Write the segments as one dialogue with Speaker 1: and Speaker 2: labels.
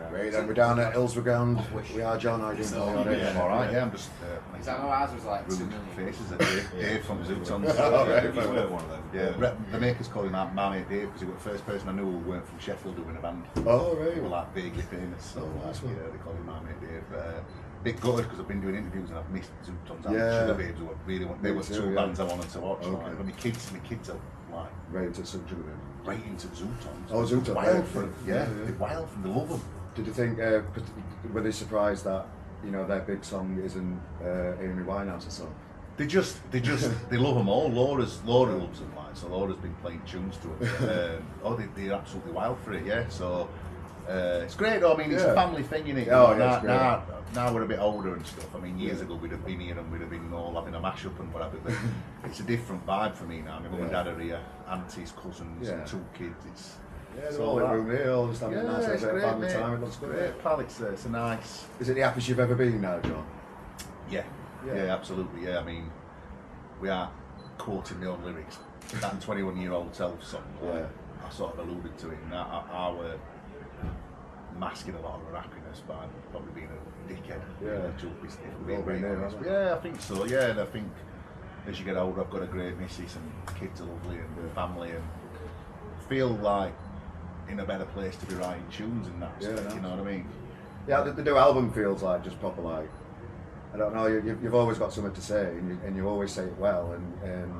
Speaker 1: Great, then we're down at Hillsborough Ground. We are John. How are you doing?
Speaker 2: I'm alright, yeah, I'm just
Speaker 3: Is that how ours was like 2 million?
Speaker 2: faces at Dave from Zootons.
Speaker 4: One of them.
Speaker 2: Yeah, the makers call him Marmite Dave because he was the first person I knew who weren't from Sheffield doing a band.
Speaker 1: Oh, right.
Speaker 2: They were like vaguely famous, so
Speaker 1: nice one.
Speaker 2: yeah, they call him Marmite Dave. Bit gutted because I've been doing interviews and I've missed Zootons and
Speaker 1: Yeah.
Speaker 2: Sugar Babes, who I really want. They were two bands I wanted to watch.
Speaker 1: Okay.
Speaker 2: Like, but my kids are like
Speaker 1: Right into some Sugar Babes.
Speaker 2: right into Zootons.
Speaker 1: Oh, Zootons.
Speaker 2: Wild for them.
Speaker 1: Yeah,
Speaker 2: Yeah,
Speaker 1: yeah.
Speaker 2: they're wild for them. They love them.
Speaker 1: Did you think, were they surprised that, you know, their big song isn't Amy Winehouse's song?
Speaker 2: They love them all. Laura loves them, like, so Laura's been playing tunes to them. They're absolutely wild for it, yeah. So it's great though. I mean, it's a family thing, innit?
Speaker 1: Oh, yeah, it's great.
Speaker 2: Now we're a bit older and stuff. I mean, years ago we'd have been here and we'd have been all having a mashup and whatever. But it's a different vibe for me now. My mum and dad are here, aunties, cousins, and 2 kids. It's
Speaker 1: So all in room here, all just having a nice
Speaker 2: it's
Speaker 1: little bit of family
Speaker 2: mate.
Speaker 1: time. It looks great.
Speaker 2: Great, pal. It's a nice.
Speaker 1: Is it the happiest you've ever been now, John?
Speaker 2: Yeah, absolutely. Yeah, I mean, we are quoting my own lyrics. That 21-year-old self song.
Speaker 1: Yeah.
Speaker 2: I sort of alluded to it, and I were masking a lot of her happiness by probably being a dickhead.
Speaker 1: We've all been there, haven't we?
Speaker 2: Yeah, I think so. Yeah, and I think as you get older, I've got a great missus and kids are lovely and family, and feel like in a better place to be writing tunes and that. You know what I mean?
Speaker 1: Yeah, the new album feels like just proper like, I don't know, you've always got something to say and you always say it well, and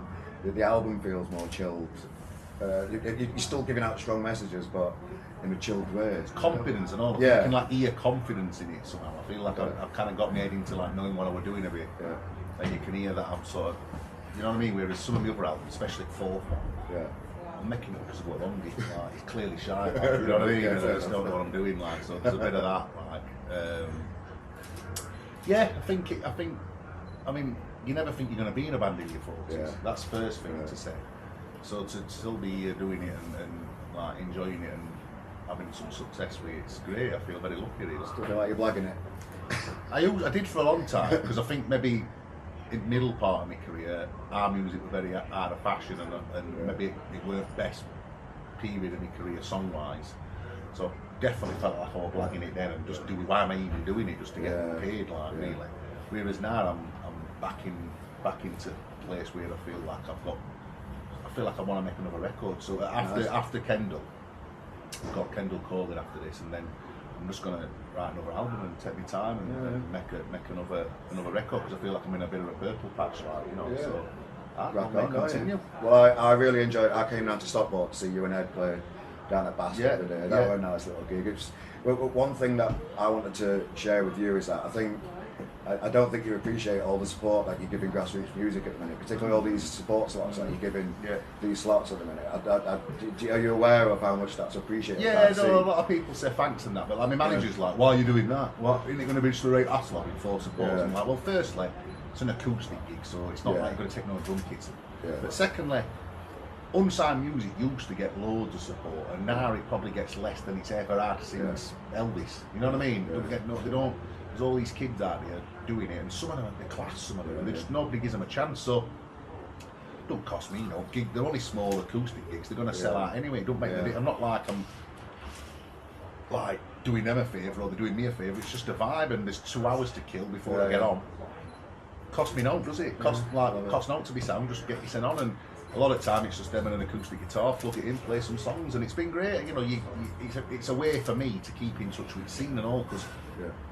Speaker 1: the album feels more chilled. You're still giving out strong messages, but in a chilled way.
Speaker 2: Confidence and all.
Speaker 1: Yeah.
Speaker 2: You can like hear confidence in it somehow. I feel like I've kind of got my head into like knowing what I was doing a bit.
Speaker 1: Yeah.
Speaker 2: And you can hear that I'm sort of, you know what I mean? Whereas some of the other albums, especially the fourth one,
Speaker 1: Yeah.
Speaker 2: I'm making it because of what Longy, like, he's clearly shy, like, you know what I mean? I just don't know what I'm doing, like, so there's a bit of that, like, yeah, I mean, you never think you're going to be in a band in your 40s.
Speaker 1: Yeah.
Speaker 2: That's the first thing to say. So to still be here doing it and like enjoying it and having some success with it, it's great. I feel very lucky. Really.
Speaker 1: Still feel like you're blagging it.
Speaker 2: I did for a long time because I think maybe in the middle part of my career, our music was very out of fashion and maybe it weren't best period of my career song-wise. So definitely felt like I was blagging it then and just doing, why am I even doing it just to get paid, like really. Whereas now I'm back into a place where I feel like I want to make another record. So after Kendall, I've got Kendall calling after this, and then I'm just going to write another album and take my time and make another record because I feel like I'm in a bit of a purple patch, like, you know.
Speaker 1: Yeah.
Speaker 2: So
Speaker 1: I'll
Speaker 2: continue.
Speaker 1: Well, I really enjoyed it. I came down to Stockport to see you and Ed play down at Bath the other day. That was a nice little gig. One thing that I wanted to share with you is that I don't think you appreciate all the support that you're giving grassroots music at the minute, particularly all these support slots that you're giving these slots at the minute. Are you aware of how much that's appreciated?
Speaker 2: Yeah, no, a lot of people say thanks and that, but like, my manager's like, why are you doing that? What, isn't it going to be just a right ass lot for support? And I'm like, well, firstly, it's an acoustic gig, so it's not like you're going to take no drum kits. But secondly, unsigned music used to get loads of support, and now it probably gets less than it's ever had since Elvis. You know what I mean? They don't. There's all these kids out there doing it, and some of them are the class, some of them, and just nobody gives them a chance. So it don't cost me no gig. They're only small acoustic gigs. They're going to sell out anyway. It don't make I'm not like I'm like doing them a favour or they're doing me a favour. It's just a vibe, and there's 2 hours to kill before I get on. Cost me no, does it? Cost no to be sound. Just get yourself on, and a lot of the time it's just them and an acoustic guitar, plug it in, play some songs, and it's been great. You know, it's a way for me to keep in touch with the scene and all, because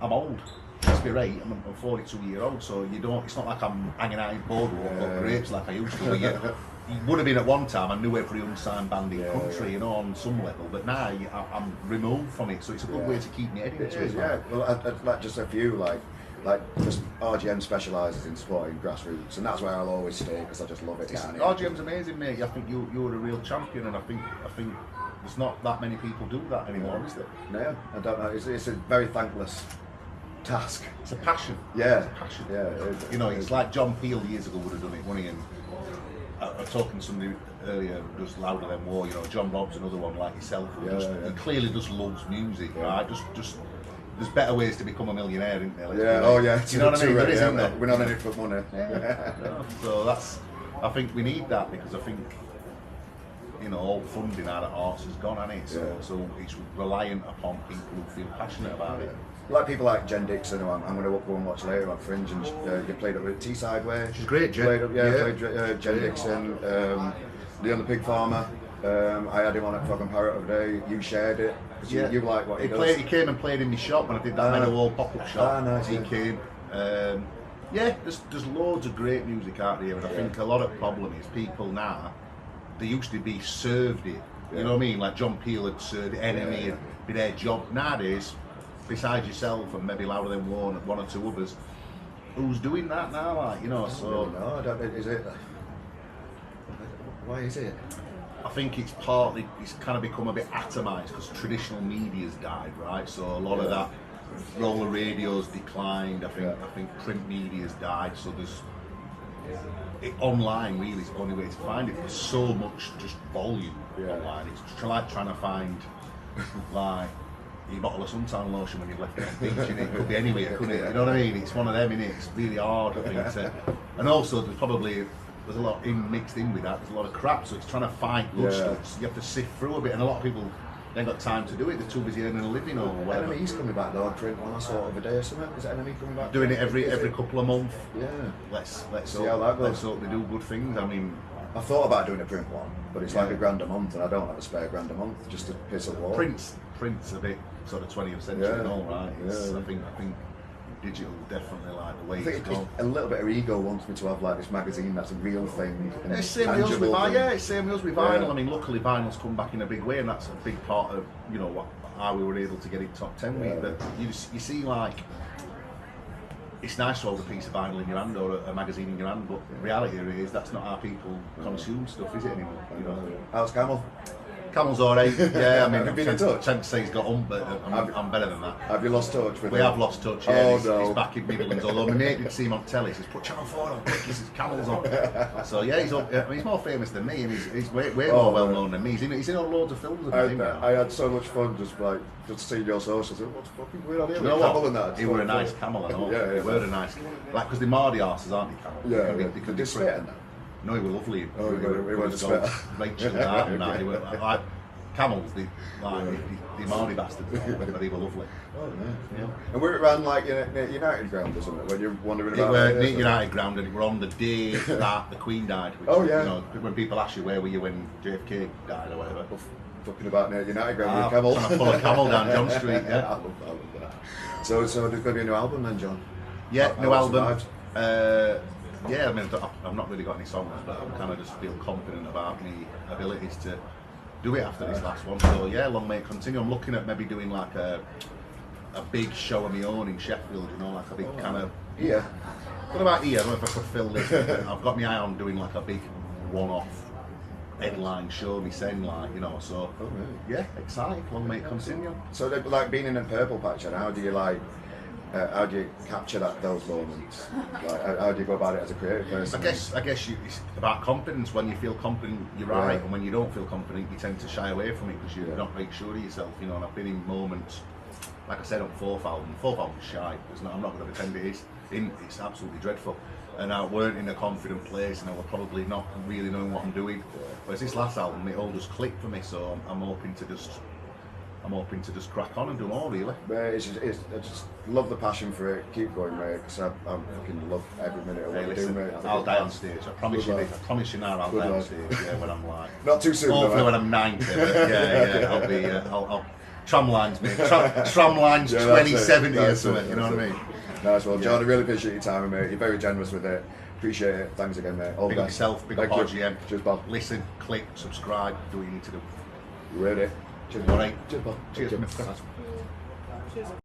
Speaker 2: I'm old. Let's be right, I'm a 42-year-old, so it's not like I'm hanging out in boardwalk or grapes like I used to. You would have been at one time. I knew every unsigned band in the country, you know, on some level. But now I'm removed from it, so it's a good way to keep me head into it.
Speaker 1: Yeah, well, like just a few like just RGM specialises in supporting grassroots, and that's where I'll always stay because I just love it.
Speaker 2: RGM's amazing, mate. I think you're a real champion, and I think there's not that many people do that anymore, is there?
Speaker 1: No, I don't know. It's a very thankless task.
Speaker 2: It's a passion.
Speaker 1: Yeah,
Speaker 2: it's a passion.
Speaker 1: Yeah,
Speaker 2: you know, it's like John Peel years ago would have done it, wouldn't he? And I was talking to somebody earlier, just louder than war. You know, John Robb's another one like yourself. He clearly just loves music, right? Just there's better ways to become a millionaire, isn't there? You know what I mean? There is, isn't there?
Speaker 1: We're not in it for money.
Speaker 2: So I think we need that, because I think you know, all funding out of arts has gone, hasn't it? So it's reliant upon people who feel passionate about it.
Speaker 1: Like people like Jen Dixon, who I'm going to go and watch later on Fringe, and they played up with Teesside Way.
Speaker 2: She's great, Jen.
Speaker 1: Played Jen Dixon, Leon the Pig Farmer. I had him on at Frog and Parrot of the day. You shared it. You like what he does.
Speaker 2: He came and played in my shop when I did that Meadowhall pop-up shop.
Speaker 1: Nice,
Speaker 2: he came. There's loads of great music out there, and I think a lot of the problem is people now, they used to be served it. You know what I mean? Like John Peel had served it, Enemy had be their job. Nowadays, besides yourself and maybe Louder Than one or two others, who's doing that now? Like, you know, so.
Speaker 1: No, I don't. Is it? Why is it?
Speaker 2: I think it's partly, it's kind of become a bit atomised because traditional media's died, right? So a lot of that roller radio's declined. I think print media's died. So there's online really is the only way to find it. There's so much just volume online. It's like trying to find like your bottle of suntan lotion when you've left it on the beach, and it could be anywhere, couldn't it? You know what I mean? It's one of them, innit? It's really hard, I think. And also there's a lot mixed in with that. There's a lot of crap, so it's trying to find good stuff. So you have to sift through a bit, and a lot of people ain't got time to do it. They're too busy earning a living or whatever.
Speaker 1: Enemy's coming back though. Print one I saw of a day or something. Is Enemy coming back?
Speaker 2: Doing it every couple of months.
Speaker 1: Yeah.
Speaker 2: Let's
Speaker 1: see how that goes.
Speaker 2: Let's hope they do good things. I mean,
Speaker 1: I thought about doing a print one, but it's like £1,000 a month, and I don't have a spare £1,000 a month just to piss at wall.
Speaker 2: Print's a bit sort of 20th century and all, right? I think digital definitely like the way
Speaker 1: I think
Speaker 2: it's gone.
Speaker 1: A little bit of ego wants me to have like this magazine that's a real thing. And
Speaker 2: it's same with us with vinyl. It's same with us with vinyl. I mean, luckily vinyl's come back in a big way, and that's a big part of how we were able to get it top 10 with. But you see, like, it's nice to hold a piece of vinyl in your hand or a magazine in your hand, but the reality is that's not how people consume stuff, is it anymore? You know.
Speaker 1: How's Camel?
Speaker 2: Camel's alright. Yeah, I mean,
Speaker 1: Have you been in touch?
Speaker 2: I tend to say he's got on, but I'm better than that.
Speaker 1: Have you lost touch with him?
Speaker 2: We have lost touch, yeah.
Speaker 1: Oh,
Speaker 2: he's back in Midlands, although my mate did see him on telly. He says, put Channel 4 on, quick, he says, Camel's on. So yeah, he's up. I mean, he's more famous than me, and he's way more well known than me. He's in loads of films.
Speaker 1: I had so much fun just seeing your socials. What's fucking weird on here?
Speaker 2: You know
Speaker 1: Camel
Speaker 2: what?
Speaker 1: And that.
Speaker 2: He were a nice camel and all. He were a nice, like, because the Mardy arses, aren't they, Camel?
Speaker 1: Yeah, they could be spit in that.
Speaker 2: No, he were lovely.
Speaker 1: Oh, he were just spit.
Speaker 2: Like chilled out and that. He were like camels, the Mardy bastards, but they were lovely.
Speaker 1: Oh, yeah. And we're around like United ground or something when you're wandering about.
Speaker 2: It were United ground, and it were on the day that the Queen died. Which, you know, when people ask you where were you when JFK died or whatever.
Speaker 1: Fucking about near United ground with Camel.
Speaker 2: Trying to pull a camel down John Street. Yeah.
Speaker 1: I love that. So there's going to be a new album then, John?
Speaker 2: Yeah, new album. Yeah, I mean, I've not really got any songs, but I kind of just feel confident about my abilities to do it after this last one. So yeah, long may it continue. I'm looking at maybe doing like a big show of my own in Sheffield, you know, like a big kind of...
Speaker 1: Yeah.
Speaker 2: What about here? I don't know if I could fill this. I've got my eye on doing like a big one-off headline show, me saying, like, you know, so...
Speaker 1: Oh, really?
Speaker 2: Yeah, exciting. Long may it continue.
Speaker 1: So like being in a purple patch, and how do you capture those moments? Like, how do you go about it as a creative person?
Speaker 2: I guess it's about confidence. When you feel confident, you're right, and when you don't feel confident, you tend to shy away from it because you're not very sure of yourself. You know, and I've been in moments, like I said on Fourth album is shy. I'm not going to pretend it is. It's absolutely dreadful, and I weren't in a confident place, and I was probably not really knowing what I'm doing. Whereas this last album, it all just clicked for me. So I'm hoping to just crack on and do more, really.
Speaker 1: I just love the passion for it. Keep going, mate, because I fucking love every minute of what you do, mate.
Speaker 2: I'll die on stage. I promise you now, I'll die on stage. Yeah, when I'm like...
Speaker 1: Not too soon,
Speaker 2: hopefully when I'm 90, but yeah, I'll be... I'll Tramlines, mate. Tramlines 2070 or something, you know what I mean?
Speaker 1: Nice one. John, I really appreciate your time, mate. You're very generous with it. Appreciate it. Thanks again, mate. All
Speaker 2: big up yourself, big up RGM.
Speaker 1: Cheers, Bob.
Speaker 2: Listen, click, subscribe, do what you need to do.
Speaker 1: You ready?
Speaker 2: Cheers, all right.
Speaker 1: Cheers, Bob.
Speaker 2: Cheers.